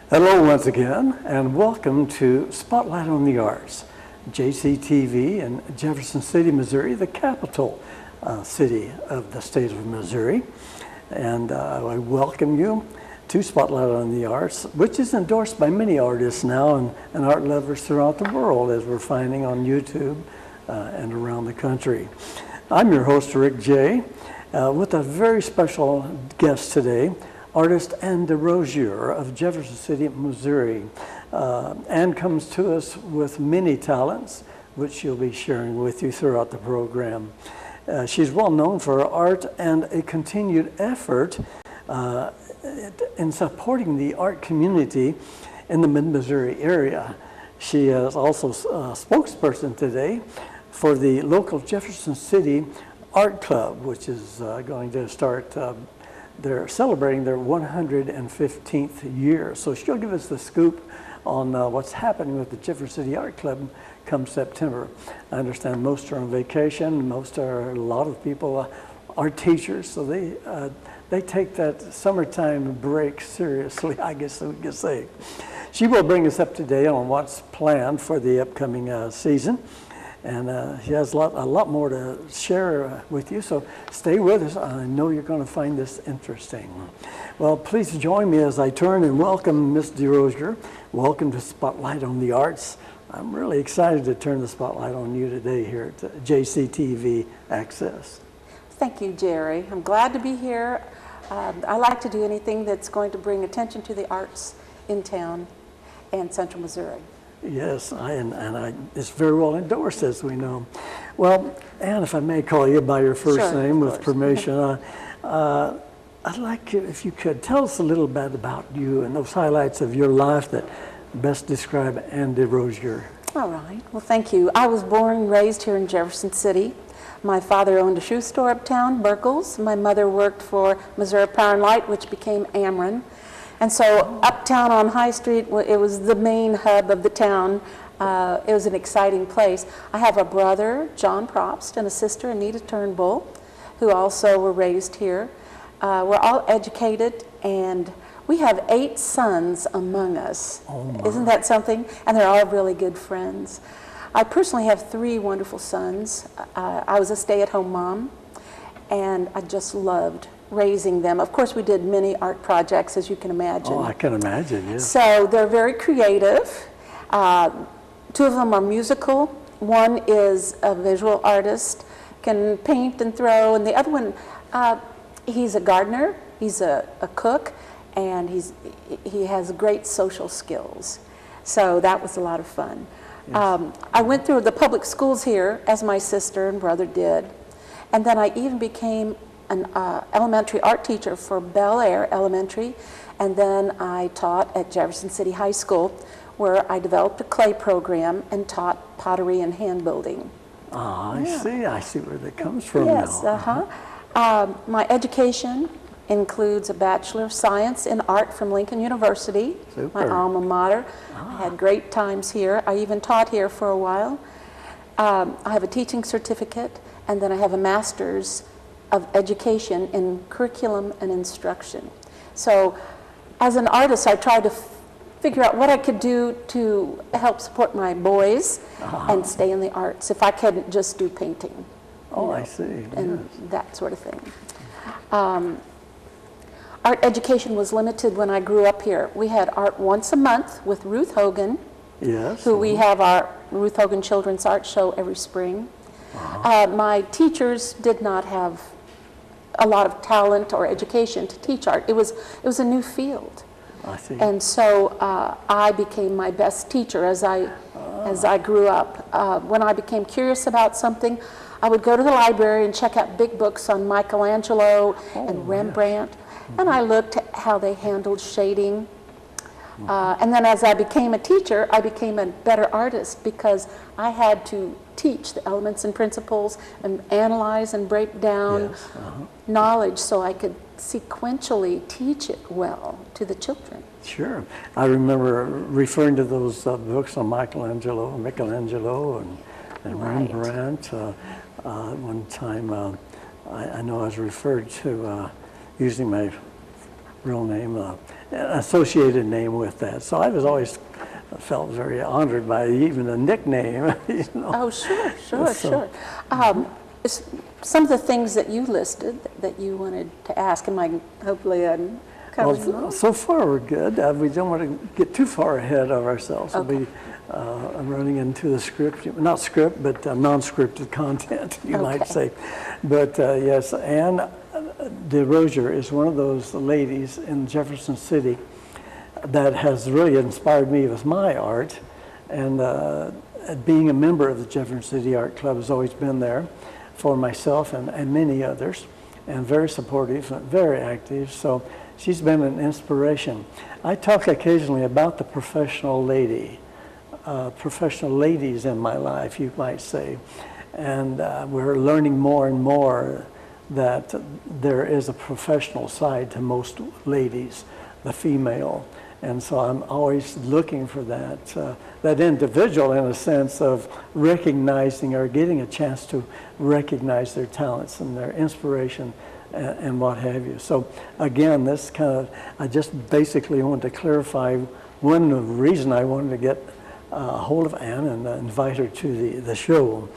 Hello once again, and welcome to Spotlight on the Arts, JCTV in Jefferson City, Missouri, the capital city of the state of Missouri. And I welcome you to Spotlight on the Arts, which is endorsed by many artists now and art lovers throughout the world, as we're finding on YouTube and around the country. I'm your host, Rick Jey, with a very special guest today, artist Ann DeRosier of Jefferson City, Missouri. Ann comes to us with many talents, which she'll be sharing with you throughout the program. She's well known for her art and a continued effort in supporting the art community in the mid-Missouri area. She is also a spokesperson today for the local Jefferson City Art Club, which is going to start they're celebrating their 115th year. So she'll give us the scoop on what's happening with the Jefferson City Art Club come September. I understand most are on vacation, a lot of people are teachers, so they take that summertime break seriously, I guess we could say. She will bring us up to date on what's planned for the upcoming season. And she has a lot more to share with you, so stay with us. I know you're going to find this interesting. Well, please join me as I turn and welcome Ms. DeRosier. Welcome to Spotlight on the Arts. I'm really excited to turn the spotlight on you today here at JCTV Access. Thank you, Jerry. I'm glad to be here. I like to do anything that's going to bring attention to the arts in town and Central Missouri. Yes, it's very well endorsed, as we know. Well, Ann, if I may call you by your first name with permission, I'd like you, if you could, tell us a little bit about you and those highlights of your life that best describe Ann DeRosier. All right. Well, thank you. I was born and raised here in Jefferson City. My father owned a shoe store uptown, Burkle's. My mother worked for Missouri Power and Light, which became Ameren. And so uptown on High Street, it was the main hub of the town. It was an exciting place. I have a brother, John Probst, and a sister, Anita Turnbull, who also were raised here. We're all educated, and we have 8 sons among us. Oh my. Isn't that something? And they're all really good friends. I personally have 3 wonderful sons. I was a stay-at-home mom, and I just loved raising them. Of course, we did many art projects, as you can imagine. Oh, I can imagine, yes. So they're very creative. 2 of them are musical. One is a visual artist, can paint and throw, and the other one, he's a gardener, he's a cook, and he has great social skills. So that was a lot of fun. Yes. I went through the public schools here, as my sister and brother did, and then I even became an elementary art teacher for Bel Air Elementary, and then I taught at Jefferson City High School, where I developed a clay program and taught pottery and hand building. Ah, I see where that comes from yes, now. My education includes a Bachelor of Science in Art from Lincoln University, Super. My alma mater. I had great times here. I even taught here for a while. I have a teaching certificate, and then I have a master's of education in curriculum and instruction. So as an artist, I tried to figure out what I could do to help support my boys and stay in the arts if I couldn't just do painting. Oh, I see. And that sort of thing. Art education was limited when I grew up here. We had art once a month with Ruth Hogan, who we have our Ruth Hogan Children's Art Show every spring. My teachers did not have a lot of talent or education to teach art. It was a new field. I see. And so I became my best teacher as I grew up. When I became curious about something, I would go to the library and check out big books on Michelangelo and Rembrandt. And I looked how they handled shading. And then as I became a teacher, I became a better artist because I had to teach the elements and principles and analyze and break down knowledge so I could sequentially teach it well to the children. Sure. I remember referring to those books on Michelangelo and Right. Rembrandt. One time I know I was referred to using my real name, an associated name with that. So I was always felt very honored by even a nickname. You know? Oh, sure, sure, So- sure. Some of the things that you listed that you wanted to ask, hopefully I'm covering them all? So far we're good. We don't want to get too far ahead of ourselves. Okay. We'll be running into the script, not script, but non-scripted content, you might Okay. say. But yes, Ann DeRosier is one of those ladies in Jefferson City that has really inspired me with my art. And being a member of the Jefferson City Art Club has always been there for myself and many others, and very supportive, very active. So she's been an inspiration. I talk occasionally about the professional lady, professional ladies in my life, you might say. And we're learning more and more that there is a professional side to most ladies, the female. And so I'm always looking for that individual in a sense of recognizing or getting a chance to recognize their talents and their inspiration and what have you. So again, I just basically wanted to clarify one reason I wanted to get a hold of Ann and invite her to the show.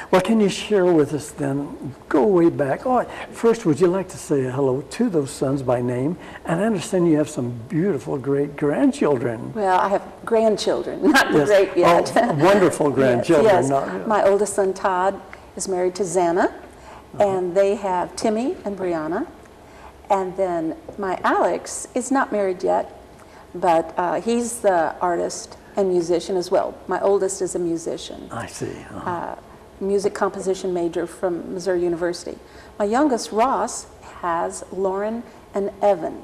What can you share with us then? Go way back. Oh, first, would you like to say hello to those sons by name? And I understand you have some beautiful great-grandchildren. Well, I have grandchildren, not Yes. great yet. Oh, wonderful grandchildren. Yes, Not- my oldest son Todd is married to Xana, and they have Timmy and Brianna. And then my Alex is not married yet, but he's the artist and musician as well. My oldest is a musician. I see. Music composition major from Missouri University. My youngest, Ross, has Lauren and Evan.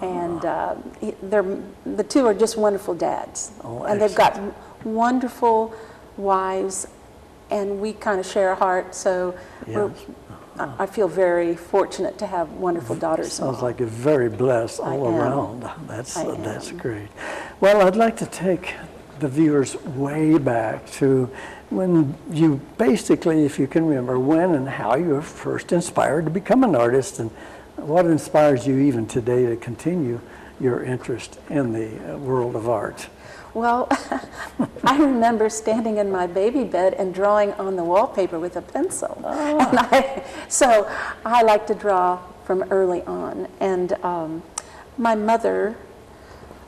And the two are just wonderful dads. Oh, and they've got wonderful wives, and we kind of share a heart, so I feel very fortunate to have wonderful daughters-in-law. Sounds like you're very blessed all I am. around. That's am. great. Well, I'd like to take the viewers way back to when you basically, if you can remember, when and how you were first inspired to become an artist, and what inspires you even today to continue your interest in the world of art. Well, I remember standing in my baby bed and drawing on the wallpaper with a pencil. And so I like to draw from early on. And my mother,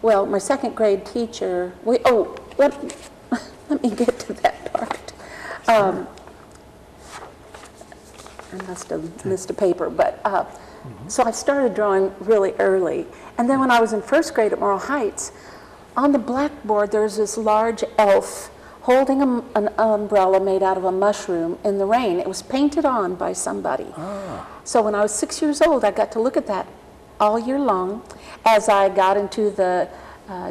well, my second grade teacher, let me get to that part. I must have missed a paper, but so I started drawing really early. And then when I was in first grade at Moral Heights, on the blackboard there's this large elf holding an umbrella made out of a mushroom in the rain. It was painted on by somebody. So when I was 6 years old, I got to look at that all year long as I got into the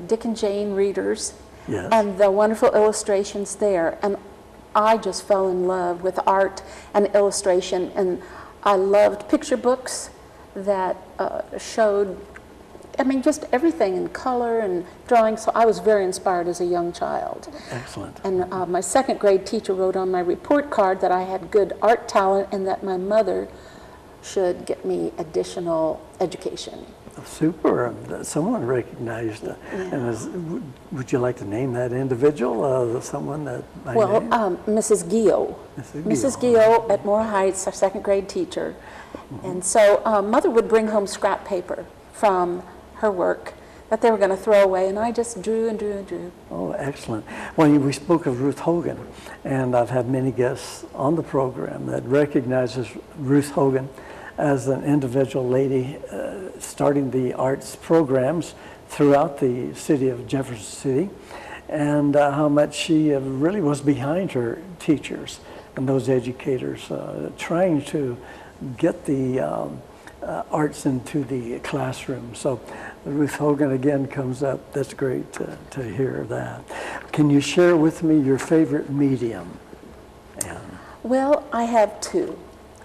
Dick and Jane readers. Yes. And the wonderful illustrations there. And I just fell in love with art and illustration. And I loved picture books that showed, just everything in color and drawing. So I was very inspired as a young child. Excellent. And my second grade teacher wrote on my report card that I had good art talent and that my mother should get me additional education. Super. Someone recognized. And would you like to name that individual? Someone that by name? Mrs. Gio. Mrs. Gio at Moore Heights, our second grade teacher. And so Mother would bring home scrap paper from her work that they were going to throw away, and I just drew and drew and drew. Oh, excellent. Well, we spoke of Ruth Hogan, and I've had many guests on the program that recognizes Ruth Hogan as an individual lady starting the arts programs throughout the city of Jefferson City, and how much she really was behind her teachers and those educators, trying to get the arts into the classroom. So Ruth Hogan again comes up. That's great to hear that. Can you share with me your favorite medium, Ann? Well, I have two.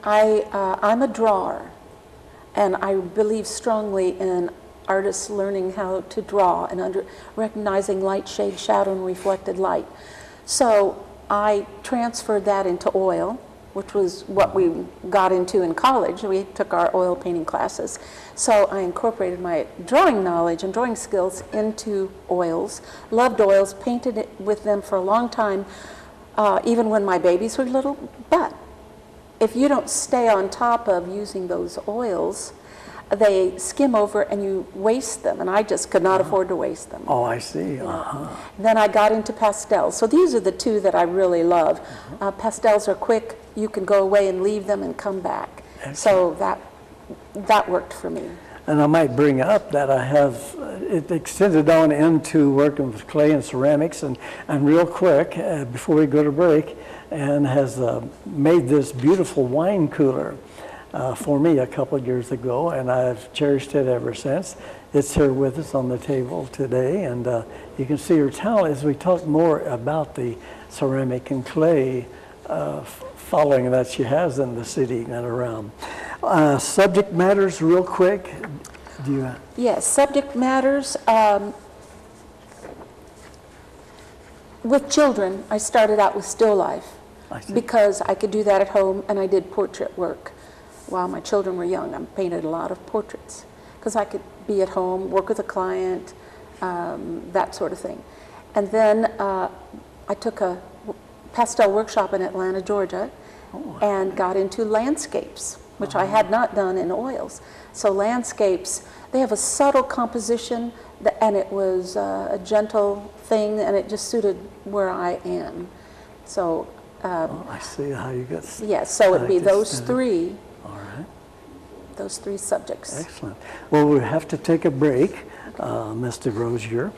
I'm a drawer, and I believe strongly in artists learning how to draw and recognizing light, shade, shadow, and reflected light. So I transferred that into oil, which was what we got into in college. We took our oil painting classes. So I incorporated my drawing knowledge and drawing skills into oils, loved oils, painted it with them for a long time, even when my babies were little. But if you don't stay on top of using those oils, they skim over and you waste them, and I just could not afford to waste them. Oh, I see. Then I got into pastels. So these are the two that I really love. Pastels are quick. You can go away and leave them and come back. Excellent. So that worked for me. And I might bring up that I have it extended on into working with clay and ceramics, and real quick, before we go to break, Ann has made this beautiful wine cooler for me a couple of years ago, and I've cherished it ever since. It's here with us on the table today, and you can see her talent as we talk more about the ceramic and clay following that she has in the city and around. Subject matters real quick. Do you? Yes, subject matters. With children, I started out with still life because I could do that at home, and I did portrait work. While my children were young, I painted a lot of portraits because I could be at home, work with a client, that sort of thing. And then I took a pastel workshop in Atlanta, Georgia, and got into landscapes, which I had not done in oils. So landscapes, they have a subtle composition, and it was a gentle thing, and it just suited where I am. So I see how you got. Yes, so it'd be those three. All right. Those three subjects. Excellent. Well, we have to take a break, Ms. DeRosier.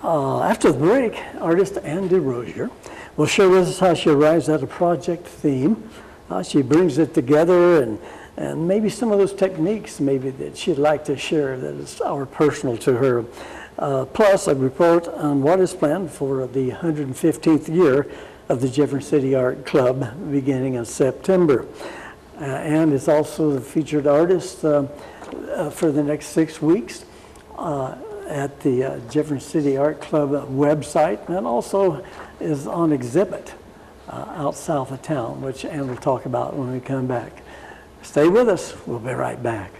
After the break, artist Ann DeRosier will share with us how she arrives at a project theme. She brings it together, and maybe some of those techniques maybe that she'd like to share that is personal to her. Plus, a report on what is planned for the 115th year of the Jefferson City Art Club beginning in September. Ann is also the featured artist for the next 6 weeks at the Jefferson City Art Club website, and also is on exhibit out south of town, which Ann will talk about when we come back. Stay with us. We'll be right back.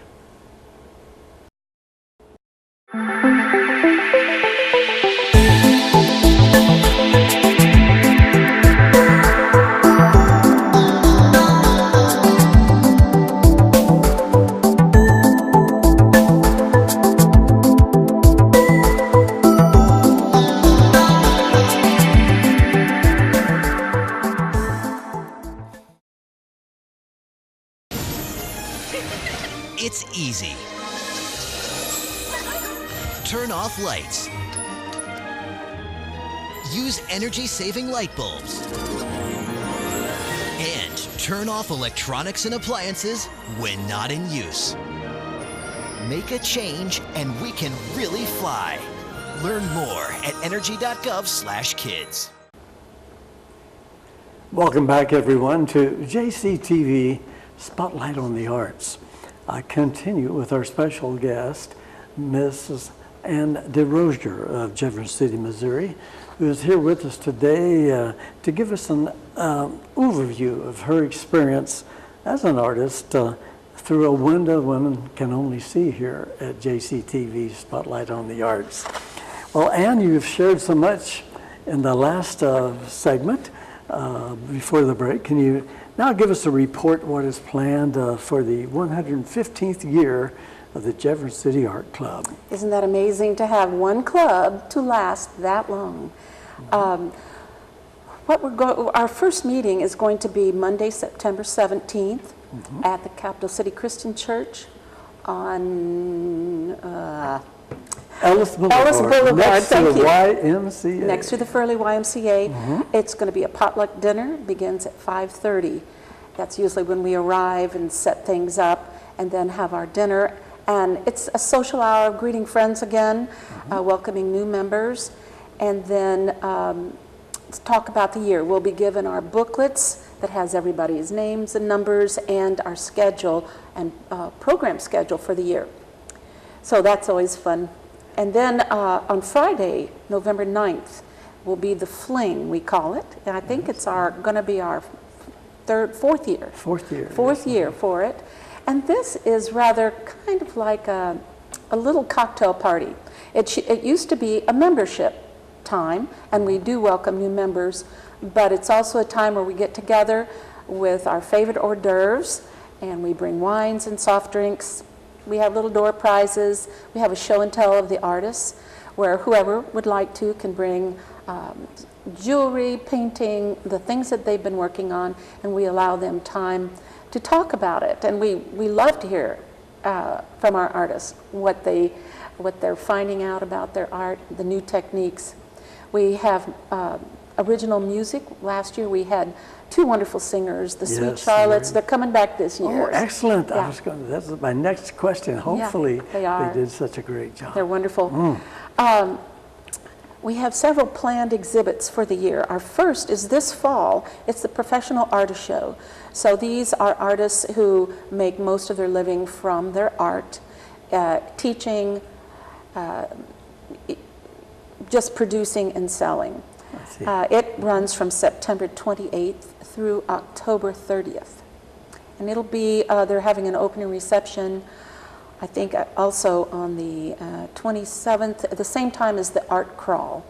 It's easy. Turn off lights. Use energy-saving light bulbs. And turn off electronics and appliances when not in use. Make a change and we can really fly. Learn more at energy.gov/kids. Welcome back, everyone, to JCTV Spotlight on the Arts. I continue with our special guest, Mrs. Ann DeRosier of Jefferson City, Missouri, who is here with us today to give us an overview of her experience as an artist through a window women can only see here at JCTV Spotlight on the Arts. Well, Ann, you've shared so much in the last segment before the break. Can you now give us a report what is planned for the 115th year of the Jefferson City Art Club? Isn't that amazing to have one club to last that long? Our first meeting is going to be Monday, September 17th at the Capital City Christian Church on Ellis Boulevard, next to the YMCA. Next to the Furley YMCA. It's going to be a potluck dinner. Begins at 5:30. That's usually when we arrive and set things up. and then have our dinner. And it's a social hour, greeting friends again, welcoming new members, and then talk about the year. We'll be given our booklets that has everybody's names and numbers and our schedule and program schedule for the year. So that's always fun. And then on Friday, November 9th, will be the Fling, we call it. And I think it's going to be our fourth year. Fourth year for it. And this is rather kind of like a little cocktail party. It used to be a membership time, and we do welcome new members, but it's also a time where we get together with our favorite hors d'oeuvres, and we bring wines and soft drinks. We have little door prizes. We have a show and tell of the artists, where whoever would like to can bring jewelry, painting, the things that they've been working on, and we allow them time to talk about it. And we love to hear from our artists what they're finding out about their art, the new techniques. We have original music. Last year we had two wonderful singers, the Sweet Charlottes. They're coming back this year. Oh, excellent. Yeah. That's my next question. Hopefully they did such a great job. They're wonderful. We have several planned exhibits for the year. Our first is this fall. It's the Professional Artist Show. So these are artists who make most of their living from their art, teaching, just producing and selling. It runs from September 28th through October 30th. And it'll be, they're having an opening reception, I think also on the 27th, at the same time as the art crawl.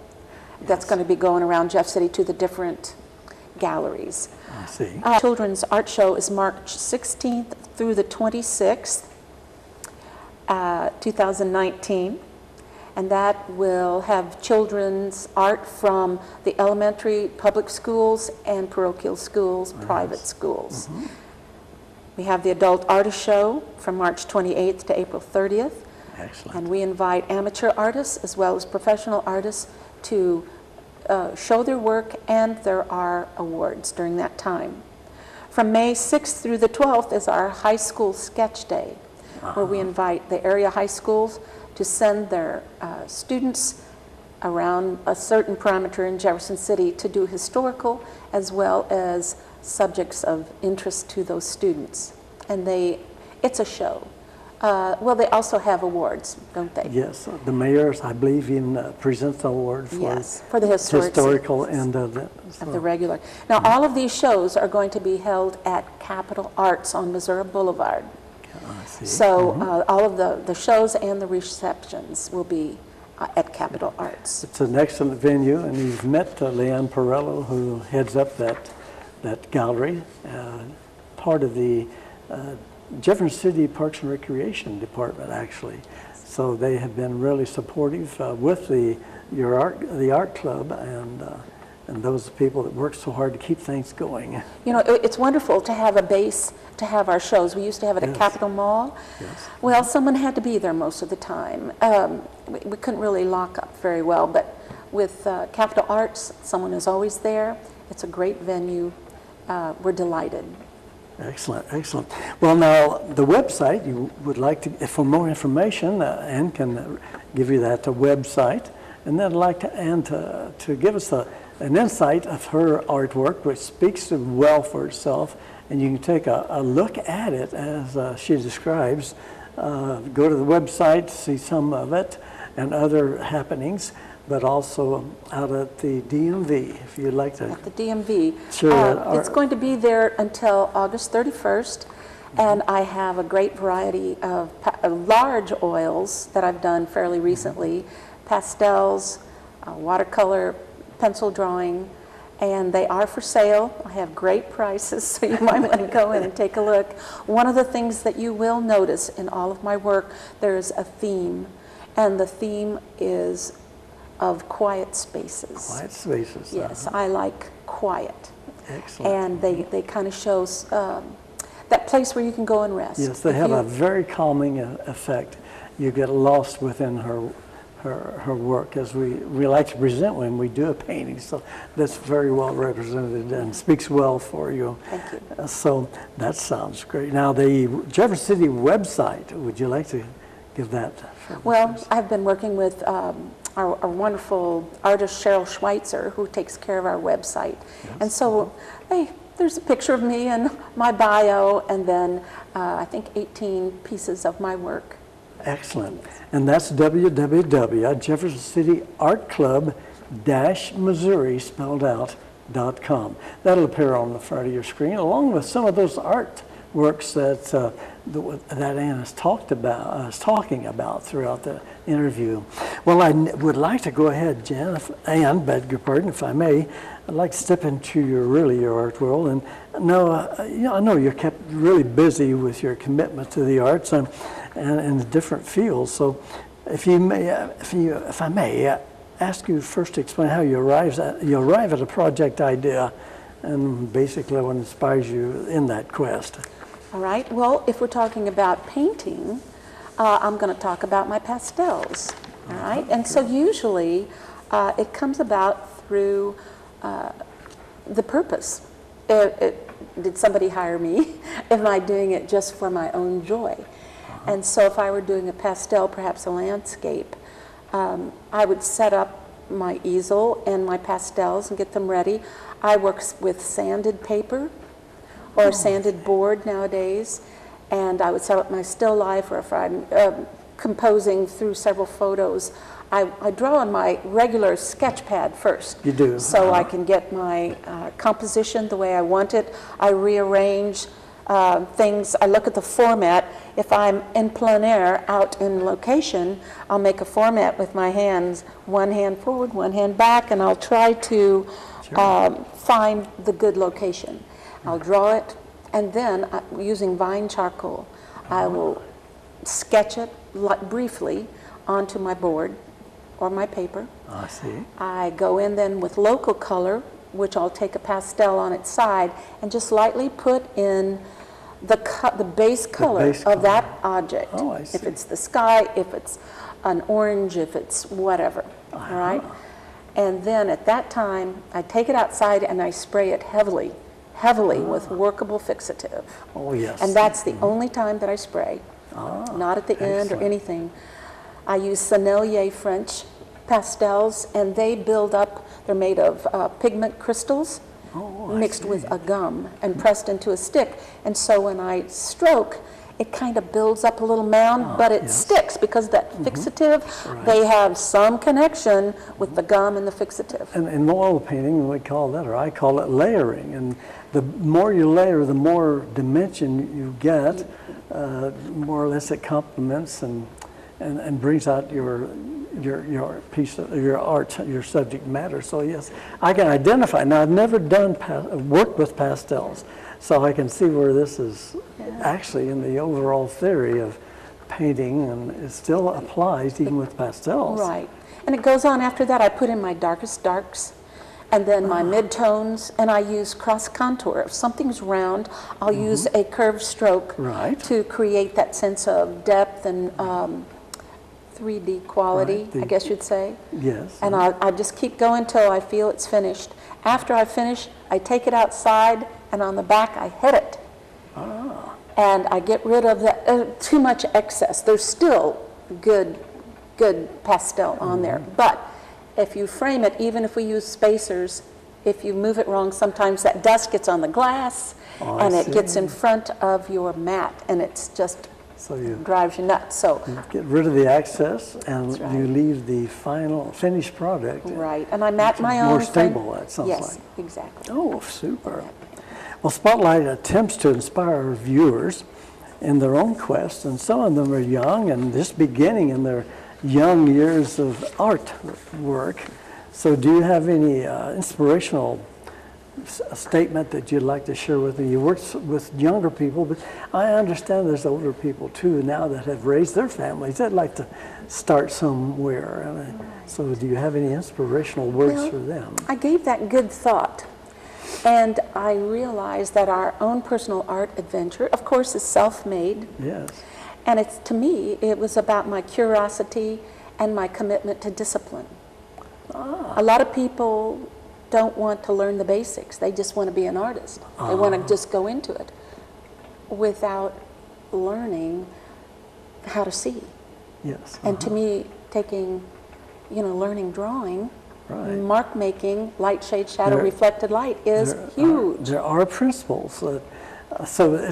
That's going to be going around Jeff City to the different galleries. I see. Children's art show is March 16th through the 26th, 2019. And that will have children's art from the elementary, public schools, and parochial schools, private schools. We have the Adult Artist Show from March 28th to April 30th. Excellent. And we invite amateur artists as well as professional artists to show their work, and there are awards during that time. From May 6th through the 12th is our High School Sketch Day, where we invite the area high schools to send their students around a certain parameter in Jefferson City to do historical as well as subjects of interest to those students. And it's a show. Well, they also have awards, don't they? Yes, the mayors, I believe, even presents the award for the historical end of it. Of the regular. Now, all of these shows are going to be held at Capitol Arts on Missouri Boulevard. I see. So all of the shows and the receptions will be at Capitol Arts. It's an excellent venue, and you've met Leanne Perello, who heads up that gallery, part of the Jefferson City Parks and Recreation Department, actually. So they have been really supportive with the art club and those people that work so hard to keep things going. You know, it's wonderful to have a base to have our shows. We used to have it at Capitol Mall. Yes. Well, someone had to be there most of the time. We couldn't really lock up very well, but with Capitol Arts, someone is always there. It's a great venue. We're delighted. Excellent, excellent. Well, now, the website, you would like to, for more information, Ann can give you that website. And then I'd like to Ann to give us an insight of her artwork, which speaks well for itself. And you can take a look at it as she describes. Go to the website, see some of it and other happenings, but also out at the DMV, if you'd like to. At the DMV. Sure. It's going to be there until August 31st, and I have a great variety of large oils that I've done fairly recently, pastels, watercolor, pencil drawing, and they are for sale. I have great prices, so you might want to go in and take a look. One of the things that you will notice in all of my work, there's a theme, and the theme is of quiet spaces. Quiet spaces. Yes, I like quiet. Excellent. And they kind of show that place where you can go and rest. Yes, they have a very calming effect. You get lost within her her work as we like to present when we do a painting. So that's very well represented and speaks well for you. Thank you. So that sounds great. Now the Jefferson City website, would you like to give that? Well, I've been working with our wonderful artist Cheryl Schweitzer, who takes care of our website. Yes. And so there's a picture of me and my bio, and then I think 18 pieces of my work. Excellent. And that's www.jeffersonCityArtClub-Missouri spelled out.com. That'll appear on the front of your screen, along with some of those artworks that Ann has talking about throughout the interview. Well, I would like to go ahead, Ann, beg your pardon, if I may. I'd like to step into your art world, and I know you're kept really busy with your commitment to the arts and in the different fields. So, if I may, ask you first to explain how you arrive at a project idea, and basically what inspires you in that quest. All right. Well, if we're talking about painting, I'm going to talk about my pastels. All right. And so usually it comes about through the purpose. Did somebody hire me? Am I doing it just for my own joy? And so if I were doing a pastel, perhaps a landscape, I would set up my easel and my pastels and get them ready. I work with sanded paper or sanded board nowadays, and I would set up my still life, or if I'm composing through several photos, I draw on my regular sketch pad first. You do? So I can get my composition the way I want it. I rearrange things. I look at the format. If I'm in plein air, out in location, I'll make a format with my hands, one hand forward, one hand back, and I'll try to find the good location. I'll draw it, and then using vine charcoal, I will sketch it briefly onto my board or my paper. I see. I go in then with local color, which I'll take a pastel on its side and just lightly put in the base color of that object. Oh, I see. If it's the sky, if it's an orange, if it's whatever, all right? And then at that time, I take it outside and I spray it heavily with workable fixative. Oh, yes. And that's the only time that I spray, not at the end or anything. I use Sennelier French pastels, and they build up. They're made of pigment crystals mixed with a gum and pressed into a stick. And so when I stroke, it kind of builds up a little mound, but it sticks because that fixative, they have some connection with the gum and the fixative. And in oil painting, we call that, or I call it layering. And the more you layer, the more dimension you get, more or less it complements and brings out your piece of your art, your subject matter. So yes, I can identify. Now I've never worked with pastels, so I can see where this is actually in the overall theory of painting, and it still applies even with pastels. Right, and it goes on after that. I put in my darkest darks, and then my midtones, and I use cross contour. If something's round, I'll use a curved stroke to create that sense of depth and 3D quality, I guess you'd say. Yes. And I just keep going till I feel it's finished. After I finish, I take it outside, and on the back I hit it. And I get rid of too much excess. There's still good pastel on there, but if you frame it, even if we use spacers, if you move it wrong, sometimes that dust gets on the glass and it gets in front of your mat, and it's just drives you nuts. So you get rid of the excess, and you leave the final finished product. Right, and I mat my own. More stable, that sounds like. Yes, exactly. Oh, super. Well, Spotlight attempts to inspire our viewers in their own quest, and some of them are young and just beginning in their young years of art work. So do you have any inspirational statement that you'd like to share with me? You work with younger people, but I understand there's older people too now that have raised their families. They'd like to start somewhere. So do you have any inspirational words for them? I gave that good thought. And I realized that our own personal art adventure, of course, is self-made. Yes. And to me, it was about my curiosity and my commitment to discipline. A lot of people don't want to learn the basics. They just want to be an artist. They want to just go into it without learning how to see. Yes. And to me, taking, learning drawing, Right. mark making, light, shade, shadow, reflected light is huge. There are principles. So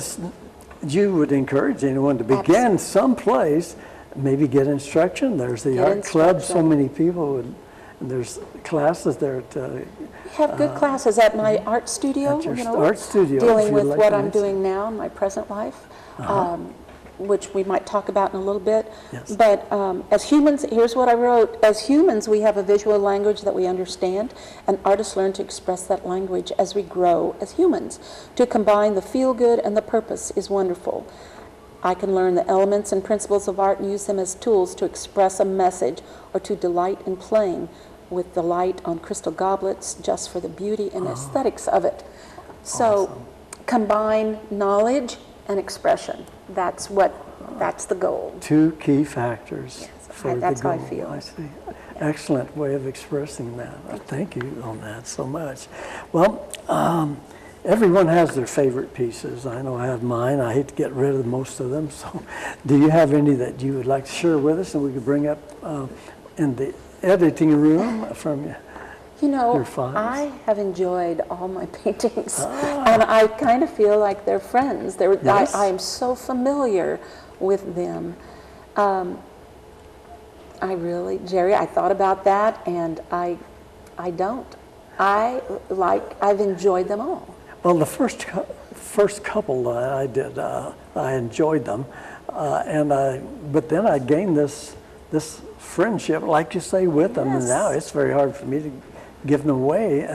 you would encourage anyone to begin someplace, maybe get instruction. There's the art club. So many people would. And there's classes there We have good classes at my art studio. At your art studio, if dealing you'd with like what to I'm mention. doing now in my present life. Which we might talk about in a little bit. Yes. But as humans, here's what I wrote. As humans, we have a visual language that we understand, and artists learn to express that language as we grow as humans. To combine the feel-good and the purpose is wonderful. I can learn the elements and principles of art and use them as tools to express a message or to delight in playing with the light on crystal goblets just for the beauty and aesthetics of it. So combine knowledge and expression. That's the goal. Two key factors. Yes, for that's the how I goal. feel. I see. Excellent way of expressing that. Thank you on that so much. Well, everyone has their favorite pieces. I know I have mine. I hate to get rid of most of them. So do you have any that you would like to share with us and we could bring up in the editing room from you? Your files? I have enjoyed all my paintings, and I kind of feel like they're friends. Yes. I am so familiar with them. Jerry, I thought about that, and I don't. I've enjoyed them all. Well, the first couple that I did, I enjoyed them, but then I gained this friendship, like you say, with them, and now it's very hard for me to give them away,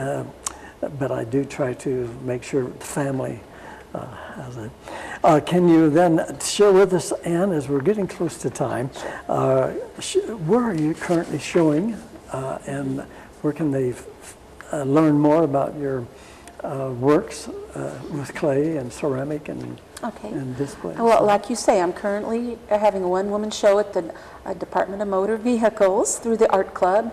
but I do try to make sure the family has it. Can you then share with us, Ann, as we're getting close to time, where are you currently showing, and where can they learn more about your works with clay and ceramic and displays? Well, like you say, I'm currently having a one-woman show at the Department of Motor Vehicles through the Art Club.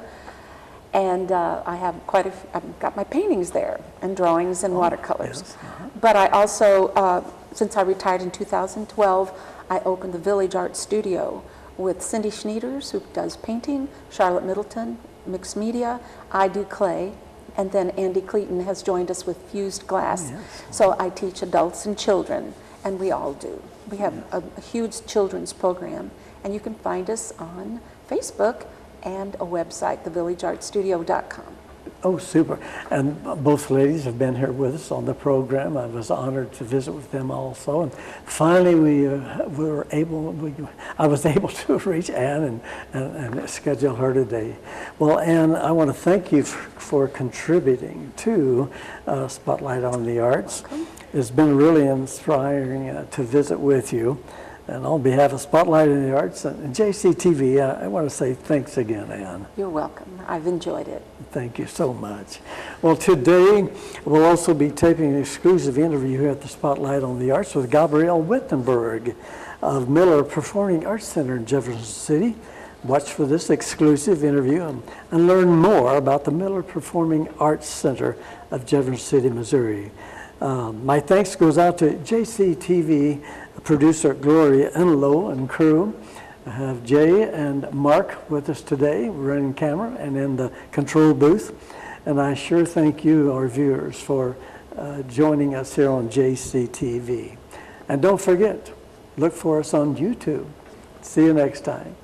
And I have I've got my paintings there, and drawings and watercolors. Yes. But I also, since I retired in 2012, I opened the Village Art Studio with Cindy Schneiders, who does painting, Charlotte Middleton, mixed media, I do clay, and then Andy Cleaton has joined us with fused glass. Yes. So I teach adults and children, and we all do. We have a huge children's program, and you can find us on Facebook and a website, thevillageartstudio.com. Oh, super. And both ladies have been here with us on the program. I was honored to visit with them also. And finally, I was able to reach Ann and schedule her today. Well, Ann, I want to thank you for contributing to Spotlight on the Arts. It's been really inspiring to visit with you. And on behalf of Spotlight on the Arts and JCTV, I want to say thanks again, Ann. You're welcome. I've enjoyed it. Thank you so much. Well, today we'll also be taping an exclusive interview here at the Spotlight on the Arts with Gabrielle Wittenberg of Miller Performing Arts Center in Jefferson City. Watch for this exclusive interview and learn more about the Miller Performing Arts Center of Jefferson City, Missouri. My thanks goes out to JCTV producer Gloria Enlow and crew. I have Jay and Mark with us today, running camera and in the control booth. And I sure thank you, our viewers, for joining us here on JCTV. And don't forget, look for us on YouTube. See you next time.